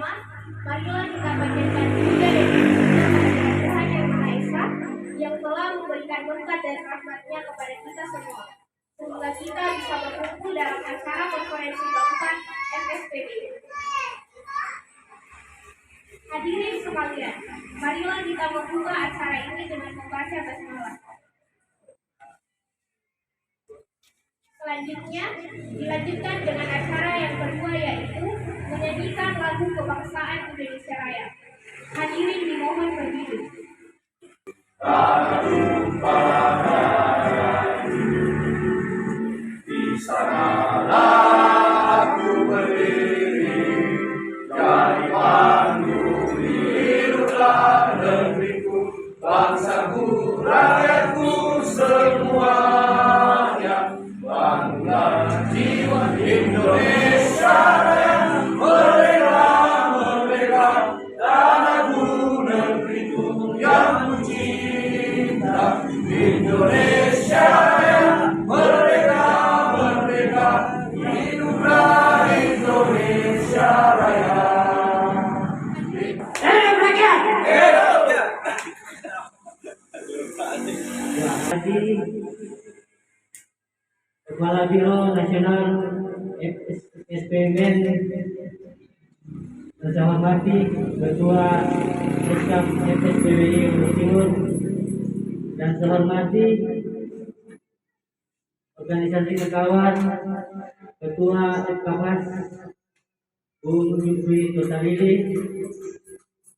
pertama, marilah kita panjatkan puja dan puji kepada Tuhan Yang Maha Esa yang telah memberikan berkat dan rahmat-Nya kepada kita semua, sehingga kita bisa berkumpul dalam acara konferensi keempat FSPB. Hadirin sekalian, marilah kita membuka acara ini dengan membaca basmalah. Selanjutnya, dilanjutkan dengan acara yang kedua, yaitu menyanyikan lagu kebangsaan Indonesia Raya. Hadirin dimohon berdiri. Di sanalah aku berdiri, jadi panggung hiduplah negeriku, bangsaku, rakyatku semuanya. Bangga jiwa Indonesia Raya, merdeka, merdeka, tanahku, negeriku yang ku cinta. Indonesia Raya, merdeka, merdeka, hiduplah Indonesia Raya. Hidup rakyat! Hidup! Kepala Biro Nasional SPMN, yang saya hormati Ketua Eskap FSPBI Gunung Timur, dan saya hormati organisasi kawan Ketua FKPAS Bu Yudwi Totalili,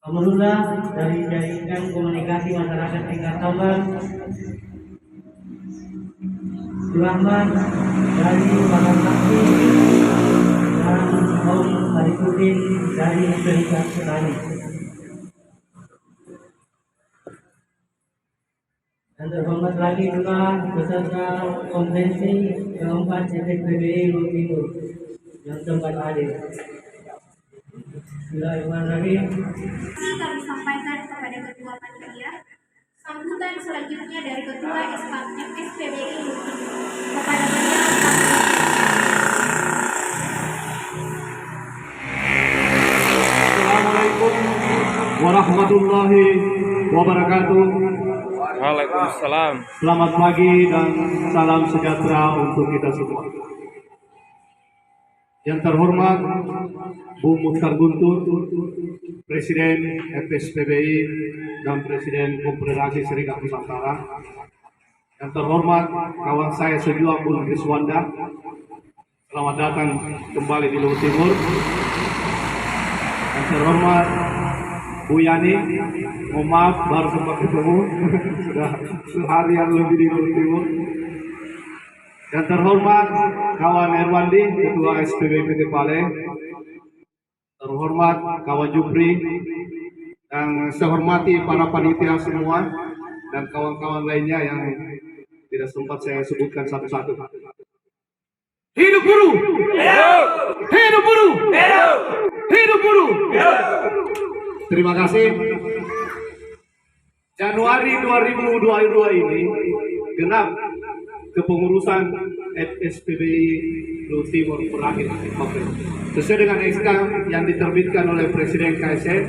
Amarullah dari Jaringan Komunikasi Masyarakat Tingkat Tambang, Rahman dari Bahan Sakti, dan Om Arifudin dari Serikat Petani. Dan terhormat lagi juga peserta konferensi keempat FSPBI Gunung Timur yang sempat hadir. Bismillahirrahmanirrahim. Kami sampaikan kepada Ketua Panitia. Sambutan selanjutnya dari Ketua FSPBI Gunung Timur kepada Assalamualaikum warahmatullahi wabarakatuh. Waalaikumsalam. Selamat pagi dan salam sejahtera untuk kita semua. Yang terhormat Bu Mukhtar Guntur, Presiden FSPBI dan Presiden Konfederasi Serikat Nusantara. Yang terhormat kawan saya sejuang Bu Riswanda, selamat datang kembali di Luhut Timur. Yang terhormat Bu Yani, mohon maaf baru sempat ketemu, sudah seharian lebih di Luhut Timur. Yang terhormat kawan Erwandi, Ketua SPB PT Pale. Terhormat kawan Jupri, yang saya hormati para panitia semua dan kawan-kawan lainnya yang tidak sempat saya sebutkan satu-satu. Hidup buruh! Hidup! Hidup buruh! Hidup! Hidup buruh! Hidup! Terima kasih. Januari 2022 ini genap kepengurusan FSPBI Luhut Timur berakhir. Sesuai dengan SK yang diterbitkan oleh Presiden KSN,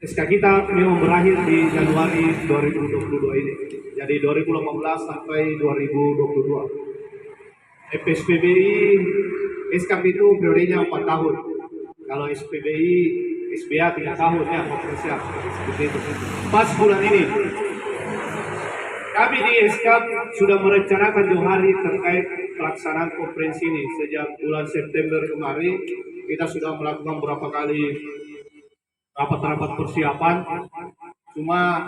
SK kita memang berakhir di Januari 2022 ini. Jadi 2018 sampai 2022. FSPBI SK itu periodenya 4 tahun. Kalau SPBI SBA 3 tahun ya, siap. Seperti itu. Pas bulan ini kami di SK sudah merencanakan jauh hari terkait pelaksanaan konferensi ini. Sejak bulan September kemarin, kita sudah melakukan beberapa kali rapat-rapat persiapan. Cuma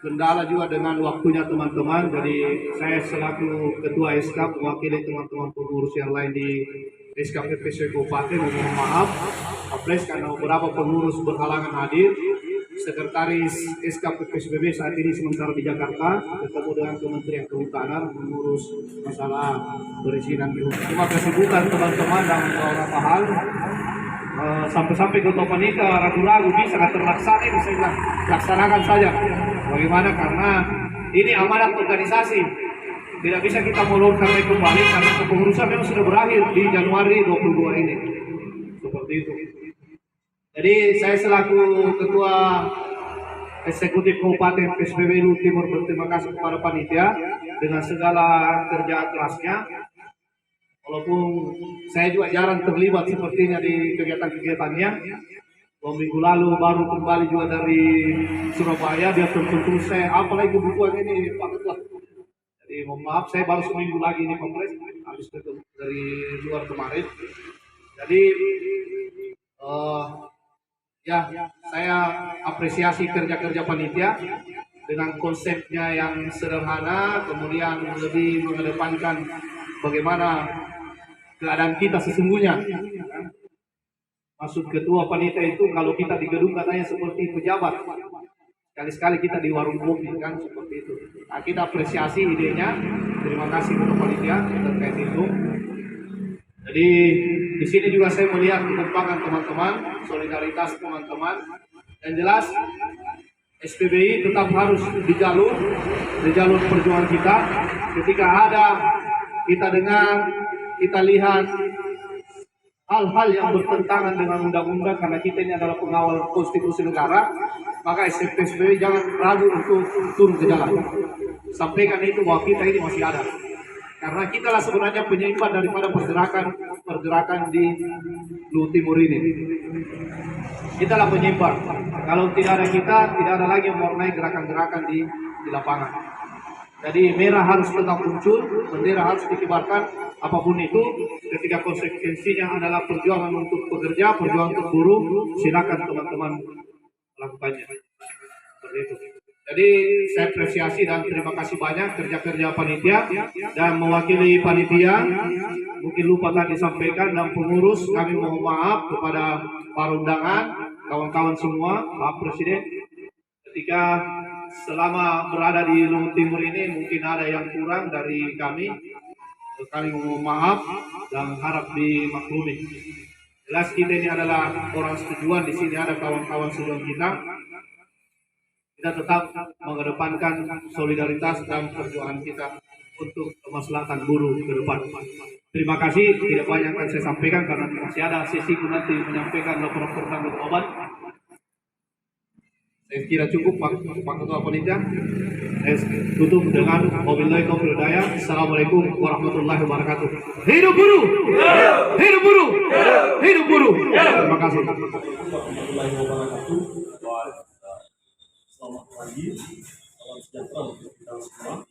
kendala juga dengan waktunya teman-teman. Jadi saya selaku Ketua SK mewakili teman-teman pengurus yang lain di SK PPSW Kabupaten mohon maaf. Apalagi karena beberapa pengurus berhalangan hadir. Sekretaris SK PPSBB saat ini sementara di Jakarta, ketemu dengan Kementerian Kehutanan mengurus masalah perizinan di hutan. Cuma kesibukan teman-teman dalam beberapa hal, sampai-sampai Ketua Panitia ragu-ragu bisa terlaksana, bisa bilang laksanakan saja. Bagaimana? Karena ini amanat organisasi, tidak bisa kita molorkan kembali karena kepengurusan memang sudah berakhir di Januari 22 ini. Seperti itu. Jadi saya selaku Ketua Eksekutif Kabupaten PSBB Luwu Timur berterima kasih kepada panitia dengan segala kerja kerasnya. Walaupun saya juga jarang terlibat sepertinya di kegiatan-kegiatannya. 2 minggu lalu baru kembali juga dari Surabaya, dia tentu saya apalagi kebutuhan ini Pak Ketua. Jadi mohon maaf saya baru seminggu lagi ini Pak Pres, habis dari luar kemarin. Jadi ya saya apresiasi kerja-kerja panitia dengan konsepnya yang sederhana, kemudian lebih mengedepankan bagaimana keadaan kita sesungguhnya. Maksud ketua panitia itu kalau kita di gedung katanya seperti pejabat, sekali-sekali kita di warung kopi kan seperti itu. Nah, kita apresiasi idenya, terima kasih kepada panitia terkait itu. Jadi di sini juga saya melihat kekompakan teman-teman, solidaritas teman-teman, dan jelas SPBI tetap harus di jalur perjuangan kita. Ketika ada kita dengar, kita lihat hal-hal yang bertentangan dengan undang-undang, karena kita ini adalah pengawal konstitusi negara, maka SPBI jangan ragu untuk turun ke jalan. Sampaikan itu bahwa kita ini masih ada. Karena kita lah sebenarnya penyeimbang daripada pergerakan di Luwu Timur ini. Kita lah penyeimbang. Kalau tidak ada kita, tidak ada lagi yang mewarnai gerakan-gerakan di lapangan. Jadi merah harus tetap muncul, bendera harus dikibarkan, apapun itu. Ketika konsekuensinya adalah perjuangan untuk pekerja, perjuangan untuk buruh, silakan teman-teman melakukannya. Seperti itu. Jadi saya apresiasi dan terima kasih banyak kerja-kerja panitia, dan mewakili panitia mungkin lupa tadi disampaikan dan pengurus, kami mohon maaf kepada para undangan, kawan-kawan semua, Pak Presiden, ketika selama berada di Luwu Timur ini mungkin ada yang kurang dari kami mohon maaf dan harap dimaklumi. Jelas kita ini adalah orang setujuan, di sini ada kawan-kawan sejuang kita. Kita tetap mengedepankan solidaritas dan perjuangan kita untuk kemaslahatan buruh ke depan. Terima kasih, tidak banyak yang saya sampaikan karena masih ada sesi nanti menyampaikan laporan tentang obat. Saya kira cukup Pak Ketua Panitia. Saya tutup dengan wabillahi taufiq wal hidayah. Assalamualaikum warahmatullahi wabarakatuh. Hidup buruh! Hidup buruh! Hidup buruh! Terima kasih. Warahmatullahi wabarakatuh. Selamat pagi, salam sejahtera untuk kita semua.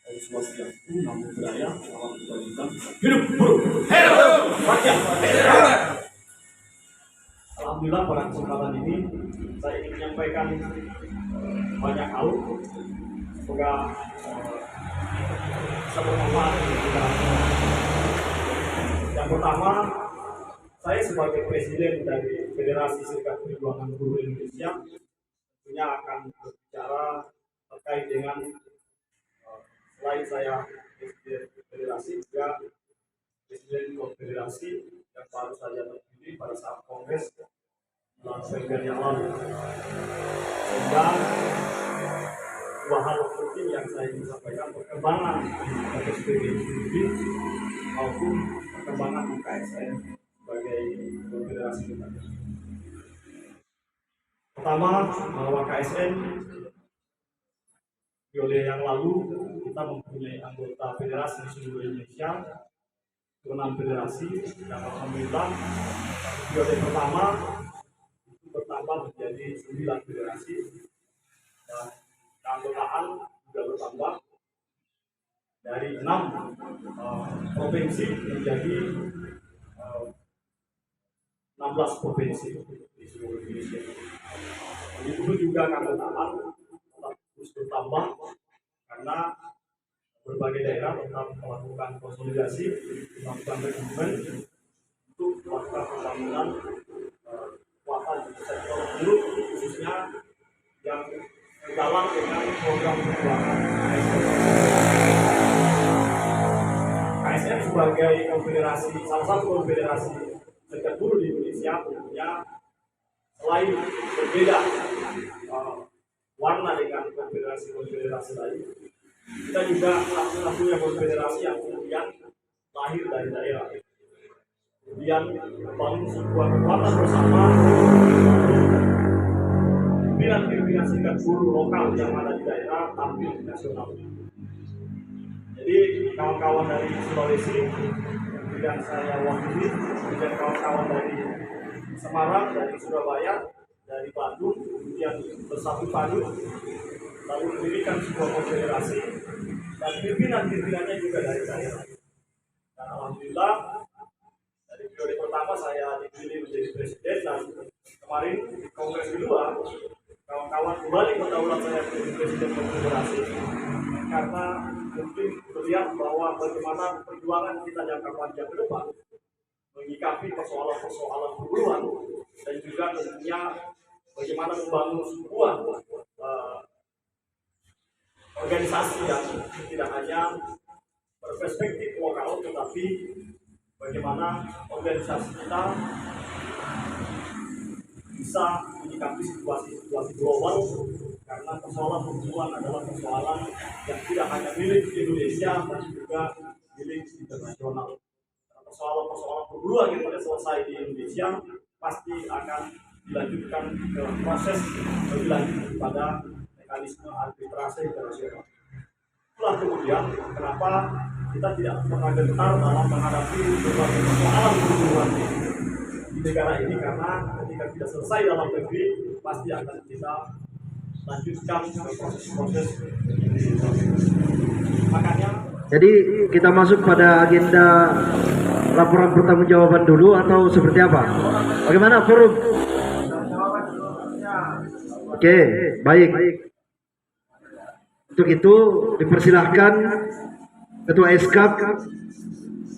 Om Swastiastu, Namo Buddhaya, salam kebajikan. Hidup buruh! Hidup rakyat! Alhamdulillah pada kesempatan ini saya ingin menyampaikan banyak hal. Semoga bisa bermanfaat untuk kita. Yang pertama, saya sebagai presiden dari Federasi Serikat Perjuangan Buruh Indonesia tentunya akan berbicara terkait dengan selain saya presiden federasi juga presiden konfederasi yang baru saja terpilih pada saat kongres bulan September yang lalu. Sehingga dua hal penting yang saya ingin sampaikan, perkembangan PSBB sendiri maupun perkembangan KSN sebagai konfederasi kita. Pertama, bahwa KSN periode yang lalu kita mempunyai anggota federasi di seluruh Indonesia, 6 federasi, dan alhamdulillah periode pertama itu bertambah menjadi 9 federasi, dan keanggotaan juga bertambah dari 6 provinsi menjadi 16 provinsi di seluruh Indonesia. Itu juga keanggotaan terus bertambah karena berbagai daerah tetap melakukan konsolidasi, melakukan rekrutmen untuk melakukan pembangunan kekuatan di sektor buruh, khususnya yang dalam dengan program perjuangan KSN sebagai konfederasi, salah satu konfederasi serikat buruh di Indonesia, tentunya selain berbeda warna dengan konfederasi lain, kita juga satu-satunya konfederasi yang kemudian lahir dari daerah. kemudian membangun sebuah kekuatan bersama pimpinan-pimpinan serikat buruh lokal yang ada di daerah tampil di nasional. Jadi kawan-kawan dari Sulawesi yang saya wakili, kemudian kawan-kawan dari Semarang, dari Surabaya, dari Bandung, kemudian bersatu padu, lalu mendirikan sebuah konfederasi, dan pimpinan-pimpinannya juga dari daerah. Dan alhamdulillah, dari periode pertama saya dipilih menjadi presiden, dan kemarin di kongres kedua, kawan-kawan kembali mendaulat saya menjadi presiden konfederasi, karena mungkin melihat bahwa bagaimana perjuangan kita jangka panjang ke depan menyikapi persoalan-persoalan perburuan, dan juga tentunya bagaimana membangun sebuah organisasi yang tidak hanya berperspektif lokal, tetapi bagaimana organisasi kita bisa menyikapi situasi global, karena persoalan perburuan adalah persoalan yang tidak hanya milik Indonesia, tapi juga milik internasional. Persoalan-persoalan perburuan yang tidak selesai di Indonesia pasti akan dilanjutkan ke proses lebih lanjut pada mekanisme arbitrase internasional. Itulah kemudian kenapa kita tidak pernah gentar dalam menghadapi berbagai persoalan perburuan di negara ini, karena ketika tidak selesai dalam negeri pasti akan kita lanjutkan ke proses-proses. Makanya jadi kita masuk pada agenda laporan pertanggungjawaban dulu atau seperti apa? Bagaimana forum? Oke, baik. Untuk itu dipersilahkan Ketua Eskap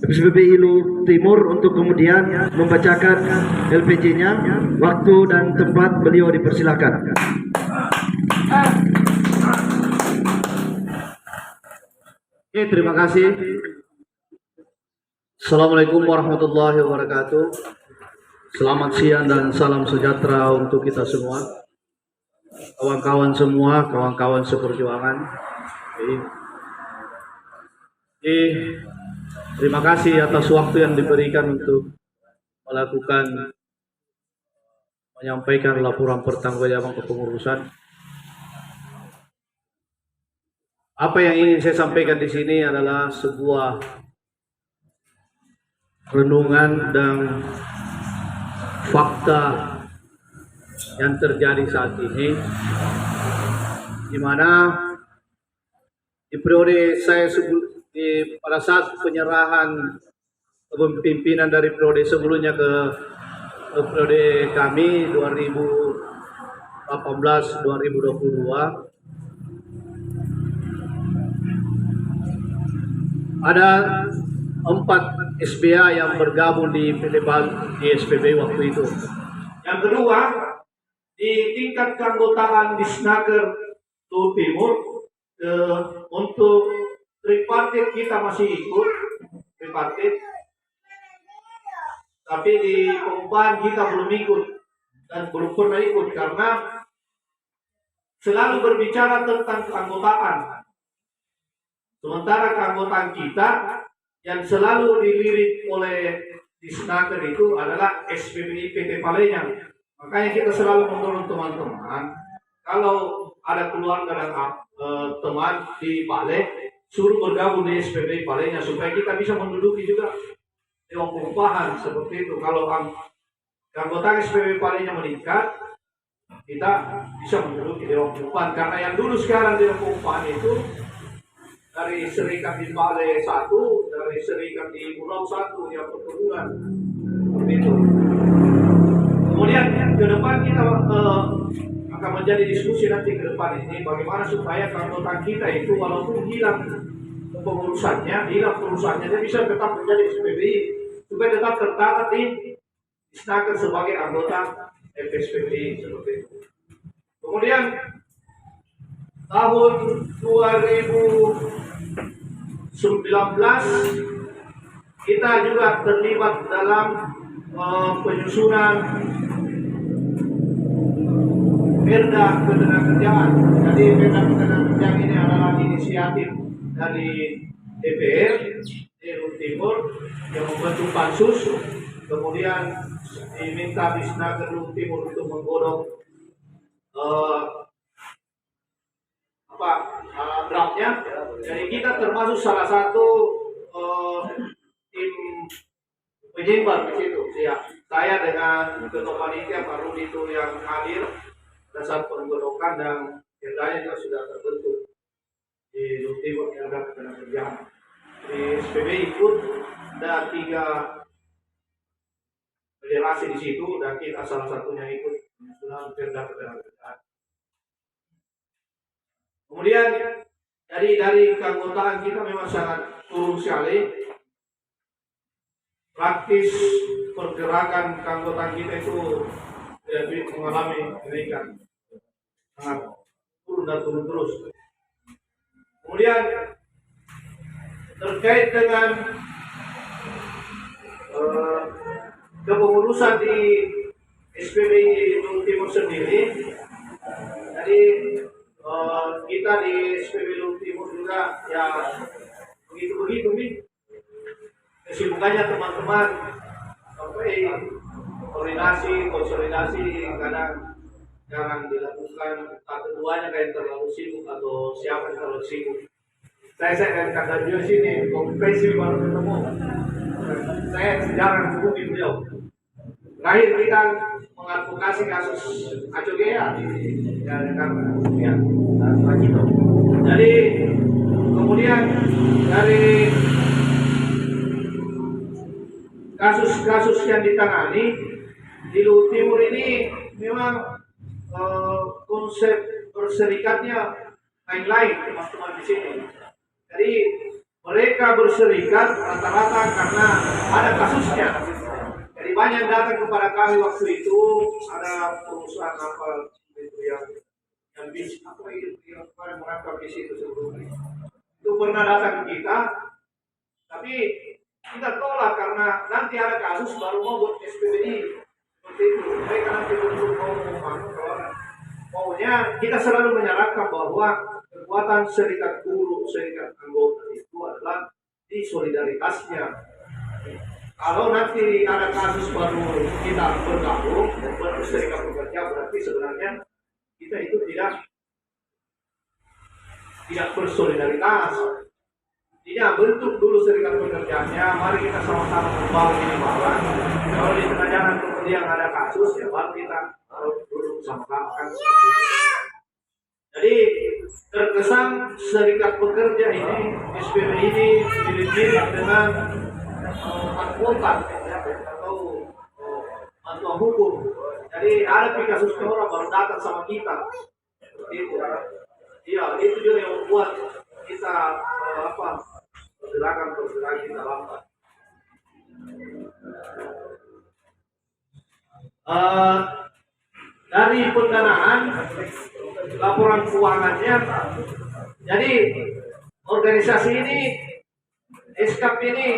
FSBB Ilu Timur untuk kemudian membacakan LPJ-nya. Waktu dan tempat beliau dipersilahkan. Oke, terima kasih. Assalamualaikum warahmatullahi wabarakatuh. Selamat siang dan salam sejahtera untuk kita semua. Kawan-kawan semua, kawan-kawan seperjuangan. Terima kasih atas waktu yang diberikan untuk menyampaikan laporan pertanggungjawaban kepengurusan. Apa yang ingin saya sampaikan di sini adalah sebuah renungan dan fakta yang terjadi saat ini, di mana di periode saya pada saat penyerahan kepemimpinan dari periode sebelumnya ke periode kami 2018-2022, ada 4 SBA yang bergabung di SPB waktu itu. Yang kedua, di tingkat keanggotaan di Snaker Timur, untuk tripartit kita masih ikut tripartit, tapi di pengupahan kita belum ikut dan belum pernah ikut karena selalu berbicara tentang keanggotaan. Sementara keanggotaan kita yang selalu dilirik oleh Disnaker itu adalah SPBI PT Palembang. Makanya kita selalu mendorong teman-teman, kalau ada keluarga dan teman di Bale, suruh bergabung di SPBI Palembang supaya kita bisa menduduki juga dewan pengupahan seperti itu. Kalau anggota SPBI Palembang meningkat, kita bisa menduduki dewan pengupahan. Karena yang dulu sekarang dewan pengupahan itu dari serikat di Bale 1, dari serikat di Pulau 1 yang perkebunan, seperti itu. Kemudian ke depan kita akan menjadi diskusi nanti ke depan ini bagaimana supaya keanggotaan kita itu walaupun hilang pengurusannya, hilang perusahaannya, dia bisa tetap menjadi SPBI supaya tetap tercatat di Snaker sebagai anggota FSPBI seperti itu. Kemudian tahun 2019 kita juga terlibat dalam penyusunan Perda Ketenagakerjaan. Jadi Perda Ketenagakerjaan ini adalah inisiatif dari DPR di Timur yang membentuk pansus. kemudian diminta Disnaker Luhut Timur untuk menggodok draftnya. Jadi kita termasuk salah satu tim penyimbang di situ. Ya, saya dengan ketua panitia Pak Rudi itu yang hadir pada saat penggodokan dan agendanya juga sudah terbentuk di Luhut Timur yang ada ketenagakerjaan. Di SPB ikut ada 3 federasi di situ dan kita salah satunya ikut penyusunan perda ketenagakerjaan. Kemudian dari keanggotaan kita memang sangat turun sekali. Praktis pergerakan keanggotaan kita itu mengalami kenaikan sangat turun dan turun terus. Kemudian terkait dengan kepengurusan di SPB Luhut Timur sendiri, jadi kita di SPB Luhut Timur juga ya begitu-begitu nih kesibukannya teman-teman sampai konsolidasi kadang jarang dilakukan, atau keduanya kayak terlalu sibuk atau siapa yang terlalu sibuk. Saya dari kata dia sini kompresi baru ketemu. Saya jarang hubungi beliau. Terakhir kita mengadvokasi kasus Acogea ya gitu. Jadi kemudian dari kasus-kasus yang ditangani di Luhut Timur ini memang konsep berserikatnya lain-lain teman-teman di sini. Jadi mereka berserikat rata-rata karena ada kasusnya. Jadi banyak datang kepada kami waktu itu, ada perusahaan apa itu yang bis apa itu yang merangkap di situ sebelumnya. Itu pernah datang ke kita, tapi kita tolak karena nanti ada kasus baru mau buat SPBI. Seperti itu. Mereka nanti mau maunya kita selalu menyarankan bahwa kekuatan serikat buruh, serikat anggota itu adalah di solidaritasnya. Kalau nanti ada kasus baru kita bergabung dan berserikat bekerja, berarti sebenarnya kita itu tidak bersolidaritas. Tidak bentuk dulu serikat pekerjaannya, mari kita sama-sama membangun ini barang. Kalau di tengah jalan kemudian ada kasus, ya baru kita harus duduk sama-sama kan. Jadi terkesan serikat pekerja ini, SPB ini mirip-mirip dengan advokat atau bantuan hukum. Jadi ada kasusnya orang baru datang sama kita. Seperti itu. Iya, itu juga yang membuat kita pergerakan kita lambat. Dari pendanaan laporan keuangannya, jadi organisasi ini SKP ini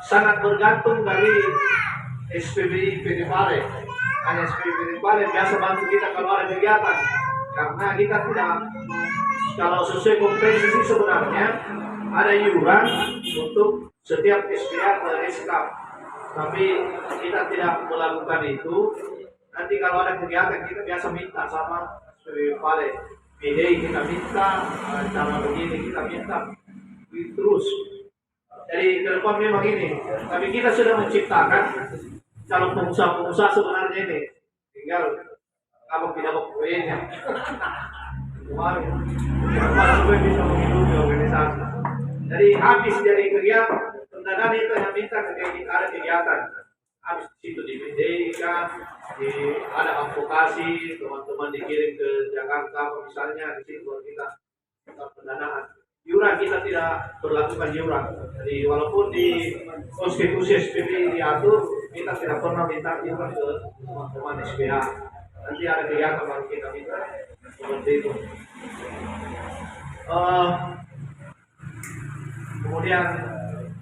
sangat bergantung dari SPBI PD Pare. Hanya SPBI PD Pare biasa bantu kita kalau ada kegiatan, karena kita tidak, kalau sesuai kompresi sebenarnya ada iuran untuk setiap SPA ke SKAP, tapi kita tidak melakukan itu. Nanti kalau ada kegiatan kita biasa minta sama SPBI Pare, PD kita minta, cara begini kita minta, terus. Jadi ke depan memang ini, tapi kita sudah menciptakan calon pengusaha sebenarnya ini, tinggal apa tidak poinnya. Kemarin gue bisa menghidupi organisasi. Jadi habis dari kegiatan pendanaan itu yang minta ketika ada kegiatan, habis itu di PD kan, ada advokasi, teman-teman dikirim ke Jakarta misalnya, di situ buat kita pendanaan. Iuran kita tidak berlakukan iuran. Jadi walaupun di konstitusi SPB diatur, kita tidak pernah minta iuran ke teman-teman SPH. Nanti ada kegiatan baru kita minta seperti itu. Kemudian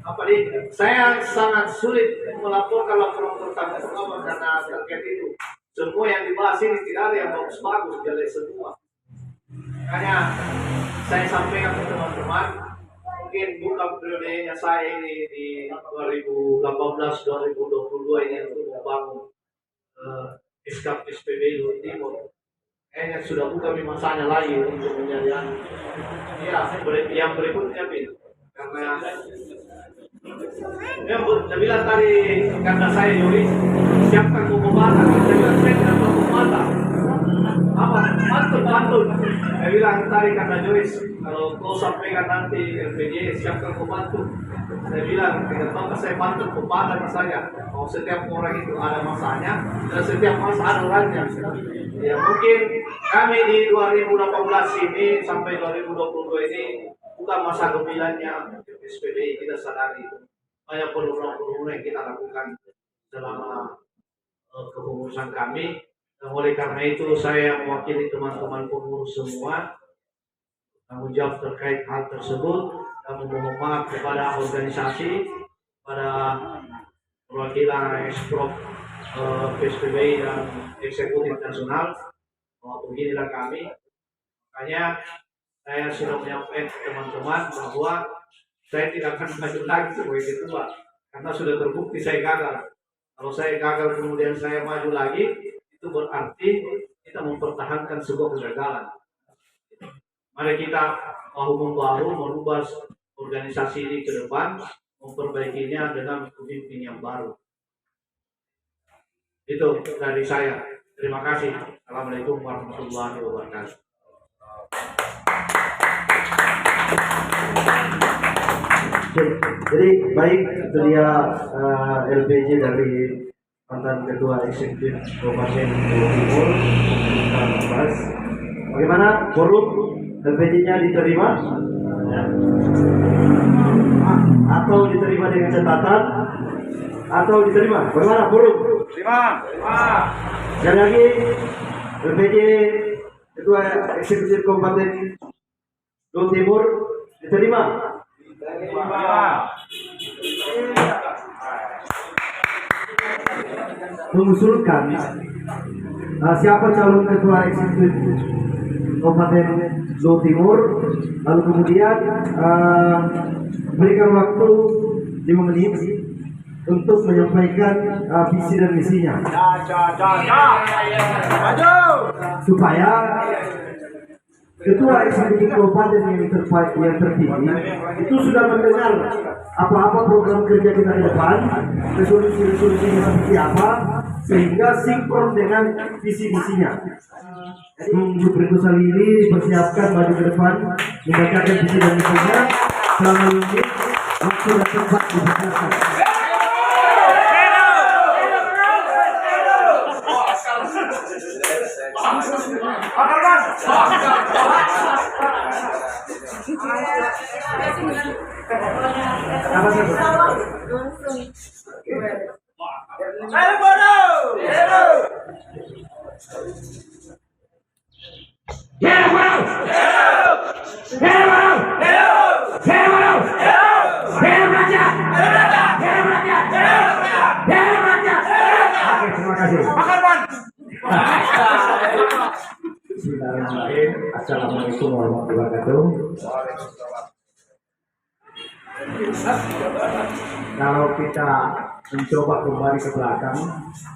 apa nih? Saya sangat sulit melaporkan laporan pertanggungan karena terkait itu. Semua yang dibahas ini tidak ada yang bagus-bagus, jelek semua. Makanya saya sampaikan ke teman-teman, mungkin bukan periodenya saya ini di 2019 2018-2022 ini untuk membangun SKP SPBU Timur. Kayaknya sudah bukan masanya lagi untuk penyediaan. Ya, yang berikutnya karena saya bilang tadi karena saya Yuri siapkan pengobatan, saya bilang saya tidak mau pengobatan. Apa? Pantun. Saya bilang tadi karena Joyce kalau kau sampaikan nanti LPG siapkan pembantu. Saya bilang tidak tahu saya pantun pengobatan saja. Kalau setiap orang itu ada masanya dan setiap masa ada orangnya. Ya mungkin kami di 2018 ini sampai 2022 ini bukan masa gemilanya SPBI, kita sadari banyak penurunan yang kita lakukan selama kepengurusan kami. Dan oleh karena itu saya mewakili teman-teman pengurus semua tanggung jawab terkait hal tersebut dan memohon maaf kepada organisasi, pada perwakilan Eksprov PSPBI dan Eksekutif Nasional bahwa beginilah kami. Makanya saya sudah menyampaikan ke teman-teman bahwa saya tidak akan maju lagi sebagai ketua karena sudah terbukti saya gagal. Kalau saya gagal kemudian saya maju lagi, itu berarti kita mempertahankan sebuah kegagalan. Mari kita bahu-membahu merubah organisasi ini ke depan, memperbaikinya dengan pemimpin yang baru. Itu dari saya. Terima kasih. Assalamualaikum warahmatullahi wabarakatuh. Jadi baik itu dia LPJ dari mantan ketua eksekutif Kabupaten Jawa Timur. Bagaimana forum LPJ-nya diterima? Atau diterima dengan catatan? Atau diterima? Bagaimana forum? Terima. Sekali lagi LPJ ketua eksekutif Kabupaten Jawa Timur diterima. Mengusulkan siapa calon ketua eksekutif Kabupaten Jawa Timur, lalu kemudian berikan waktu 5 menit untuk menyampaikan visi dan misinya supaya ketua eksekutif kabupaten yang terpilih itu sudah mendengar apa-apa program kerja kita ke depan, resolusi-resolusinya seperti apa, sehingga sinkron dengan visi-misinya. Jadi Jupri Saliri dipersiapkan maju ke depan membacakan visi dan misinya selama ini waktu dan tempat dipersiapkan. Terima kasih. Bismillahirrahmanirrahim. Assalamualaikum warahmatullahi wabarakatuh. Kalau kita mencoba kembali ke belakang,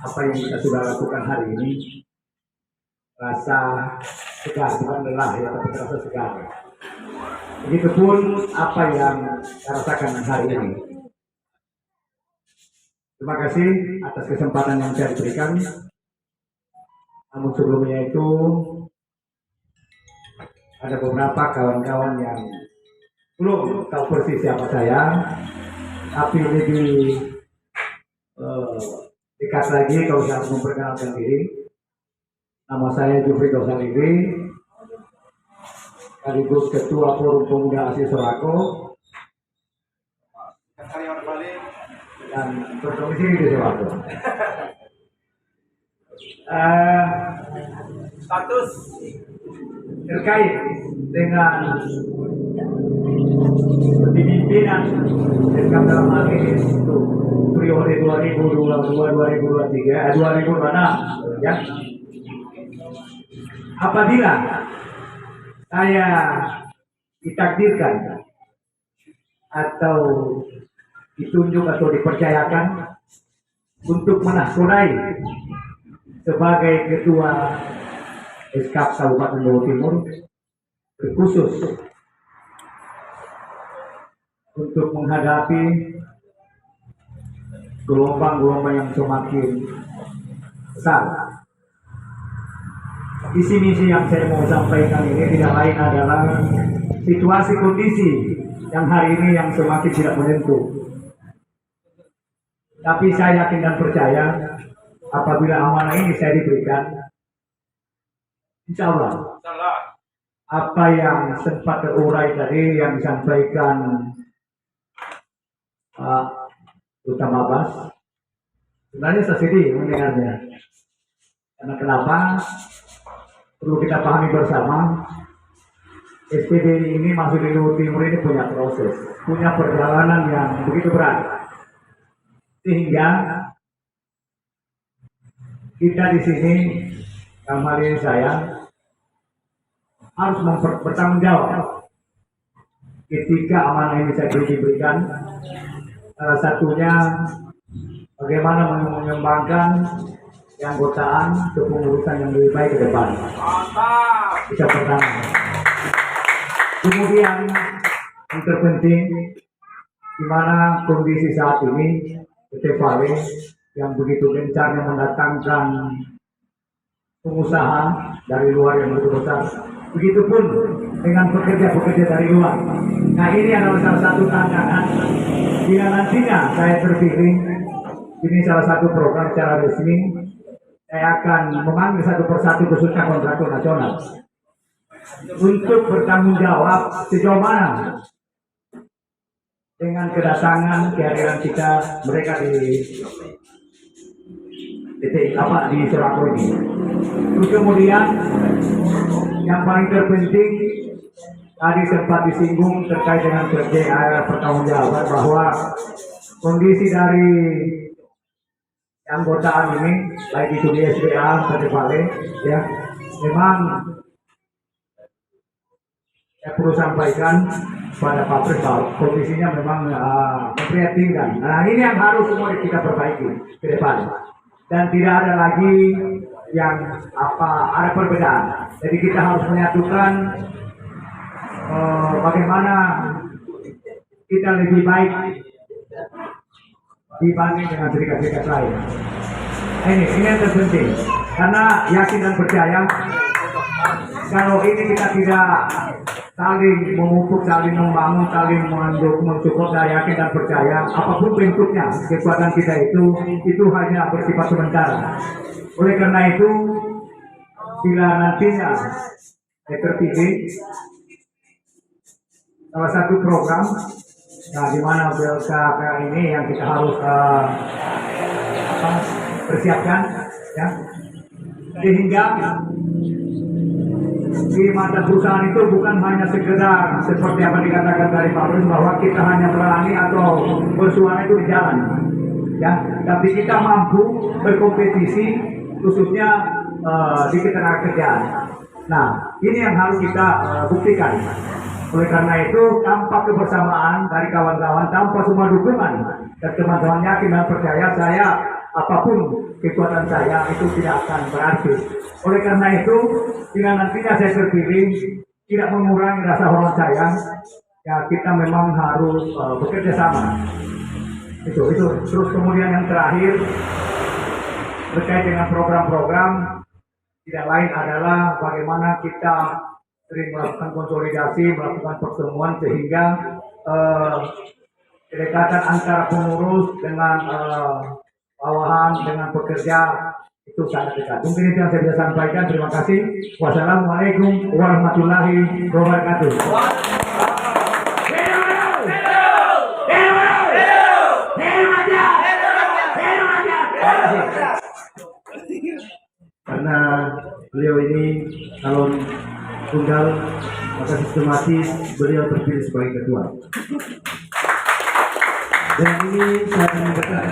apa yang kita sudah lakukan hari ini, rasa segar, bukan lelah ya, tapi terasa segar. Begitupun apa yang saya rasakan hari ini. Terima kasih atas kesempatan yang saya diberikan. Namun sebelumnya itu ada beberapa kawan-kawan yang belum tahu persis siapa saya, tapi lebih dekat lagi kalau saya harus memperkenalkan diri. Nama saya Jupri Saliri, sekaligus Ketua Forum Pemuda Asli Sorako dan berdomisili di Sorako. Status terkait dengan pemimpinan SKP dalam hal ini untuk periode 2022-2023, 2026 ya. Apabila saya ditakdirkan atau ditunjuk atau dipercayakan untuk menahkodai sebagai Ketua Eskap Kabupaten Jawa Timur, khusus untuk menghadapi gelombang-gelombang yang semakin besar. Misi-misi yang saya mau sampaikan ini tidak lain adalah situasi kondisi yang hari ini yang semakin tidak menentu. Tapi saya yakin dan percaya apabila amanah ini saya diberikan, insya Allah apa yang sempat terurai tadi yang disampaikan Pak Utama Bas, sebenarnya saya sedih mendengarnya. Karena kenapa? Perlu kita pahami bersama, SPD ini masuk di Jawa Timur ini punya proses, punya perjalanan yang begitu berat, sehingga kita di sini, dalam hal ini saya, harus bertanggung jawab ketika amanah ini saya diberikan. Salah satunya bagaimana mengembangkan keanggotaan kepengurusan yang lebih baik ke depan. Bisa pertama. Kemudian yang terpenting, di mana kondisi saat ini PT Vale yang begitu gencarnya mendatangkan pengusaha dari luar yang begitu besar. Begitupun dengan pekerja-pekerja dari luar. Nah, ini adalah salah satu tantangan. Bila nantinya saya terpilih, ini salah satu program secara resmi, saya akan memanggil satu persatu khususnya kontraktor nasional untuk bertanggung jawab sejauh mana dengan kedatangan kehadiran kita mereka di di Sorako ini. Terus kemudian yang paling terpenting tadi sempat disinggung terkait dengan pertanggungjawaban bahwa kondisi dari keanggotaan ini baik itu di SBA PT Vale ya memang saya perlu sampaikan pada Pak Pres kondisinya memang memprihatinkan. Nah, ini yang harus semua kita perbaiki ke depan. Dan tidak ada lagi yang ada perbedaan. Jadi kita harus menyatukan bagaimana kita lebih baik dibanding dengan serikat-serikat lain. Ini yang terpenting. Karena yakin dan percaya kalau ini kita tidak saling memupuk, saling membangun, saling mencukup, saya yakin dan percaya apapun bentuknya kekuatan kita itu hanya bersifat sementara. Oleh karena itu, bila nantinya saya terpilih, salah satu program, nah di mana BLKK ini yang kita harus persiapkan, ya, sehingga di mata perusahaan itu bukan hanya sekedar seperti apa dikatakan dari Pak Pres bahwa kita hanya berani atau bersuara itu di jalan, ya, tapi kita mampu berkompetisi khususnya di ketenagakerjaan. Nah, ini yang harus kita buktikan. Oleh karena itu, tanpa kebersamaan dari kawan-kawan, tanpa semua dukungan dan teman-teman yakin dan percaya saya apapun kekuatan saya itu tidak akan berarti. Oleh karena itu, bila nantinya saya terpilih, tidak mengurangi rasa hormat saya, ya kita memang harus bekerja sama. Itu. Terus kemudian yang terakhir, terkait dengan program-program, tidak lain adalah bagaimana kita sering melakukan konsolidasi, melakukan pertemuan sehingga kedekatan antara pengurus dengan bawahan dengan pekerja itu sangat dekat. Mungkin itu yang saya bisa sampaikan. Terima kasih. Wassalamualaikum warahmatullahi wabarakatuh. Karena beliau ini calon tunggal, maka sistematis beliau terpilih sebagai ketua. Dan ini saya mengucapkan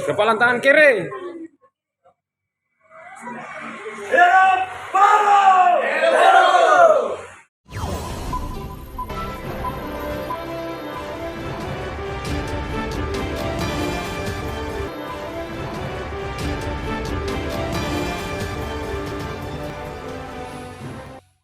Kepalan tangan kiri. Hero!